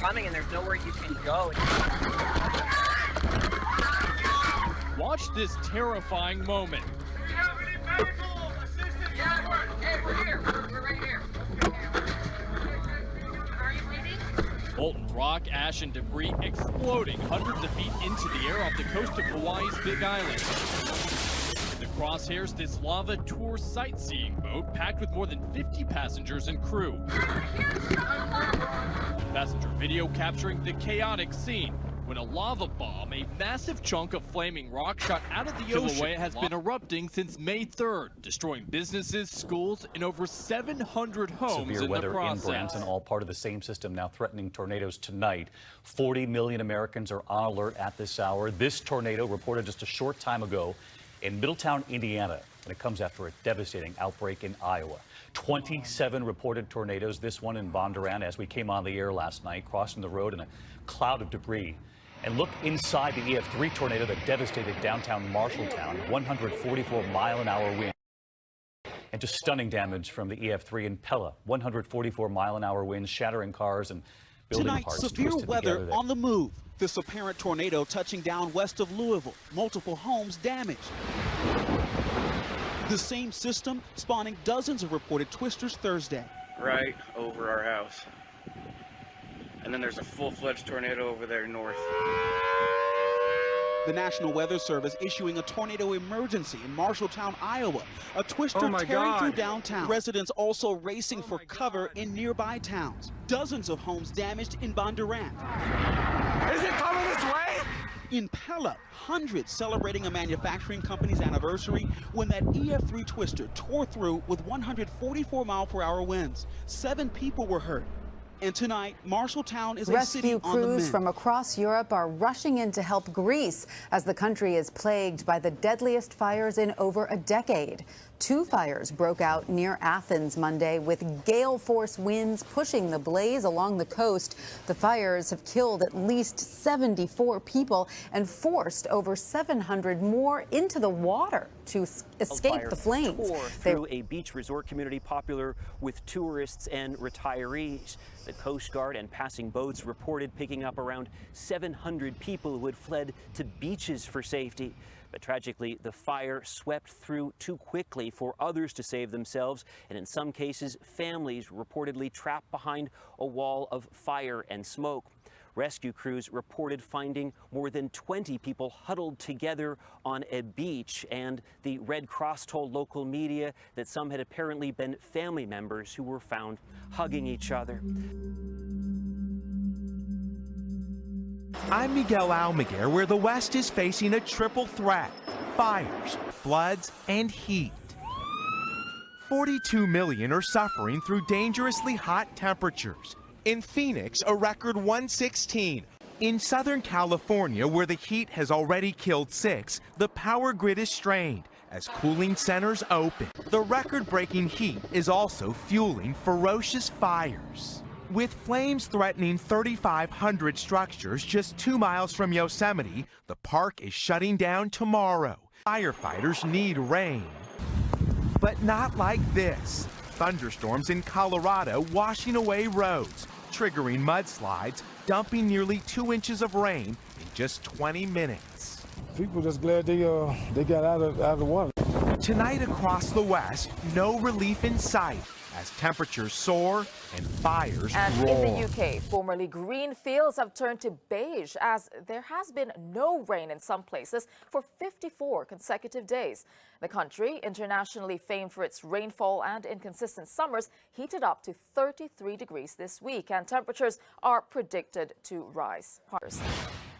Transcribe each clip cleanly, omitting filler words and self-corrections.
coming and there's nowhere you can go. Watch this terrifying moment. Do you have any medical assistance? Yeah, we're here. We're right here. Are you bleeding? Molten rock, ash, and debris exploding hundreds of feet into the air off the coast of Hawaii's Big Island. In the crosshairs, this lava tour sightseeing boat packed with more than 50 passengers and crew. Passenger video capturing the chaotic scene when a lava bomb, a massive chunk of flaming rock shot out of the ocean. Kilauea has been erupting since May 3rd, destroying businesses, schools, and over 700 homes. Severe weather in Branson, all part of the same system now threatening tornadoes tonight. 40 million Americans are on alert at this hour. This tornado reported just a short time ago in Middletown, Indiana, and it comes after a devastating outbreak in Iowa. 27 reported tornadoes, this one in Bondurant as we came on the air last night, crossing the road in a cloud of debris. And look inside the EF3 tornado that devastated downtown Marshalltown, 144-mile-an-hour wind. And just stunning damage from the EF3 in Pella, 144-mile-an-hour winds, shattering cars and building Tonight, parts. severe weather on the move. This apparent tornado touching down west of Louisville. Multiple homes damaged. The same system spawning dozens of reported twisters Thursday. Right over our house. And then there's a full-fledged tornado over there north. The National Weather Service issuing a tornado emergency in Marshalltown, Iowa. A twister tearing through downtown. Residents also racing for cover in nearby towns. Dozens of homes damaged in Bondurant. Is it coming this way? In Pella, hundreds celebrating a manufacturing company's anniversary when that EF3 twister tore through with 144-mile-per-hour winds. 7 people were hurt. And tonight, Marshalltown is a city on the mend. Rescue crews from across Europe are rushing in to help Greece as the country is plagued by the deadliest fires in over a decade. 2 fires broke out near Athens Monday with gale force winds pushing the blaze along the coast. The fires have killed at least 74 people and forced over 700 more into the water to escape the flames. Through a beach resort community popular with tourists and retirees. The Coast Guard and passing boats reported picking up around 700 people who had fled to beaches for safety. But tragically, the fire swept through too quickly for others to save themselves, and in some cases, families reportedly trapped behind a wall of fire and smoke. Rescue crews reported finding more than 20 people huddled together on a beach, and the Red Cross told local media that some had apparently been family members who were found hugging each other. I'm Miguel Almaguer, where the West is facing a triple threat: fires, floods, and heat. 42 million are suffering through dangerously hot temperatures. In Phoenix, a record 116. In Southern California, where the heat has already killed 6, the power grid is strained as cooling centers open. The record-breaking heat is also fueling ferocious fires. With flames threatening 3,500 structures just 2 miles from Yosemite, the park is shutting down tomorrow. Firefighters need rain, but not like this. Thunderstorms in Colorado washing away roads, triggering mudslides, dumping nearly 2 inches of rain in just 20 minutes. People just glad they got out of the water. Tonight across the West, no relief in sight as temperatures soar and fires roar. In the UK, formerly green fields have turned to beige as there has been no rain in some places for 54 consecutive days. The country, internationally famed for its rainfall and inconsistent summers, heated up to 33 degrees this week, and temperatures are predicted to rise.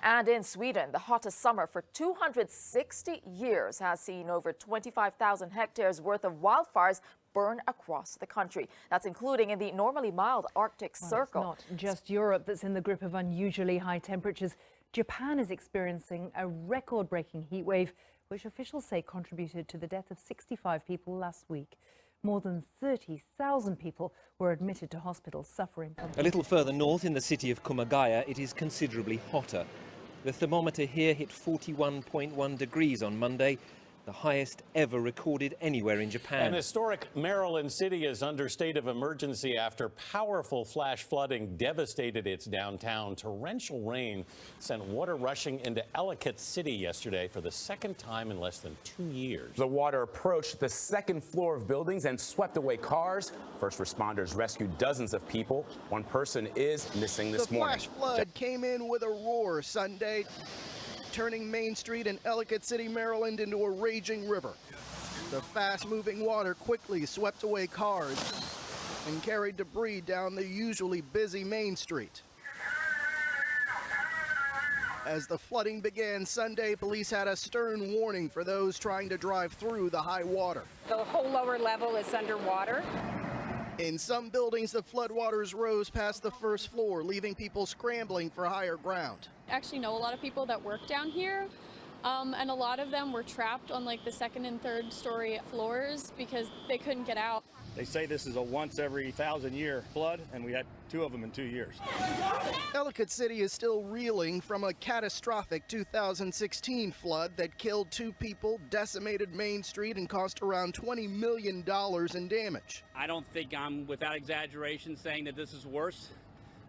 And in Sweden, the hottest summer for 260 years has seen over 25,000 hectares worth of wildfires burn across the country. That's including in the normally mild Arctic Circle. It's not just Europe that's in the grip of unusually high temperatures. Japan is experiencing a record-breaking heat wave, which officials say contributed to the death of 65 people last week. More than 30,000 people were admitted to hospitals suffering from A little further north in the city of Kumagaya, it is considerably hotter. The thermometer here hit 41.1 degrees on Monday, the highest ever recorded anywhere in Japan. An historic Maryland city is under state of emergency after powerful flash flooding devastated its downtown. Torrential rain sent water rushing into Ellicott City yesterday for the second time in less than 2 years. The water approached the second floor of buildings and swept away cars. First responders rescued dozens of people. One person is missing this morning. The flash flood came in with a roar Sunday, turning Main Street in Ellicott City, Maryland into a raging river. The fast-moving water quickly swept away cars and carried debris down the usually busy Main Street. As the flooding began Sunday, police had a stern warning for those trying to drive through the high water. The whole lower level is underwater. In some buildings, the floodwaters rose past the first floor, leaving people scrambling for higher ground. I actually know a lot of people that work down here, and a lot of them were trapped on like the second and third story floors because they couldn't get out. They say this is a once every 1,000-year flood, and we had 2 of them in 2 years. Ellicott City is still reeling from a catastrophic 2016 flood that killed 2 people, decimated Main Street, and cost around $20 million in damage. I don't think I'm, without exaggeration, saying that this is worse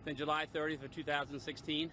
than July 30th of 2016.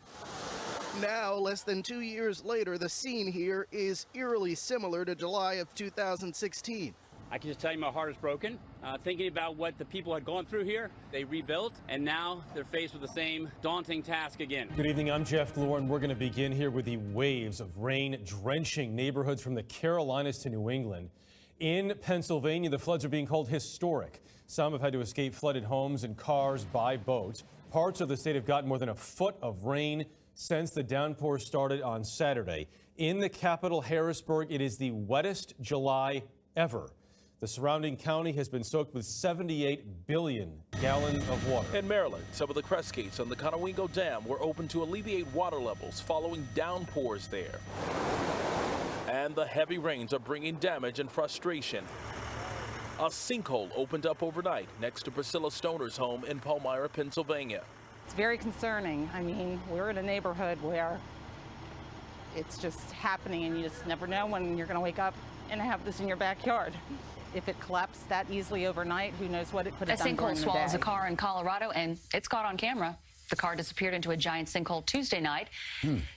Now, less than 2 years later, the scene here is eerily similar to July of 2016. I can just tell you my heart is broken. Thinking about what the people had gone through here, they rebuilt, and now they're faced with the same daunting task again. Good evening, I'm Jeff Glore, and we're going to begin here with the waves of rain drenching neighborhoods from the Carolinas to New England. In Pennsylvania, the floods are being called historic. Some have had to escape flooded homes and cars by boat. Parts of the state have gotten more than a foot of rain since the downpour started on Saturday. In the capital, Harrisburg, it is the wettest July ever. The surrounding county has been soaked with 78 billion gallons of water. In Maryland, some of the crest gates on the Conowingo Dam were open to alleviate water levels following downpours there. And the heavy rains are bringing damage and frustration. A sinkhole opened up overnight next to Priscilla Stoner's home in Palmyra, Pennsylvania. It's very concerning. I mean, we're in a neighborhood where it's just happening, and you just never know when you're going to wake up and have this in your backyard. If it collapsed that easily overnight, who knows what it could have done during the day. A sinkhole swallows a car in Colorado, and it's caught on camera. The car disappeared into a giant sinkhole Tuesday night.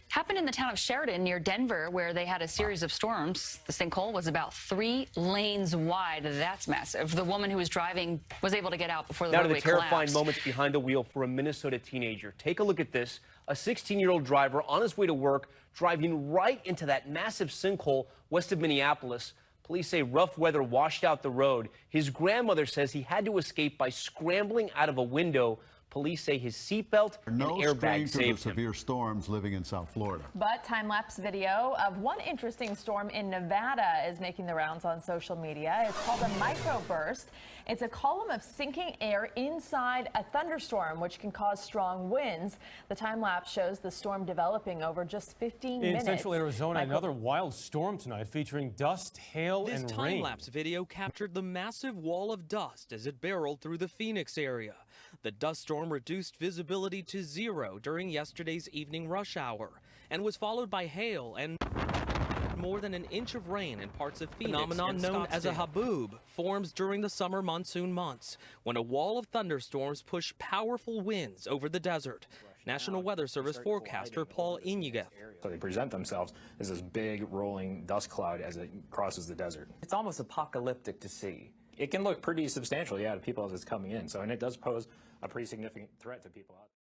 Happened in the town of Sheridan near Denver, where they had a series of storms. The sinkhole was about 3 lanes wide. That's massive. The woman who was driving was able to get out before the Now to roadway the terrifying collapsed. moments behind the wheel for a Minnesota teenager. Take a look at this. A 16-year-old driver on his way to work, driving right into that massive sinkhole west of Minneapolis. Police say rough weather washed out the road. His grandmother says he had to escape by scrambling out of a window. Police say his seatbelt and airbag saved him. Severe storms living in South Florida. But time-lapse video of one interesting storm in Nevada is making the rounds on social media. It's called a microburst. It's a column of sinking air inside a thunderstorm, which can cause strong winds. The time-lapse shows the storm developing over just 15 minutes. In central Arizona, another wild storm tonight featuring dust, hail, and rain. This time-lapse video captured the massive wall of dust as it barreled through the Phoenix area. The dust storm reduced visibility to 0 during yesterday's evening rush hour and was followed by hail and more than an inch of rain in parts of Phoenix. Phenomenon known as a haboob forms during the summer monsoon months when a wall of thunderstorms push powerful winds over the desert. National Weather Service forecaster Paul Iñiguez. So they present themselves as this big rolling dust cloud as it crosses the desert. It's almost apocalyptic to see. It can look pretty substantial, yeah, to people as it's coming in. So, and it does pose a pretty significant threat to people out there.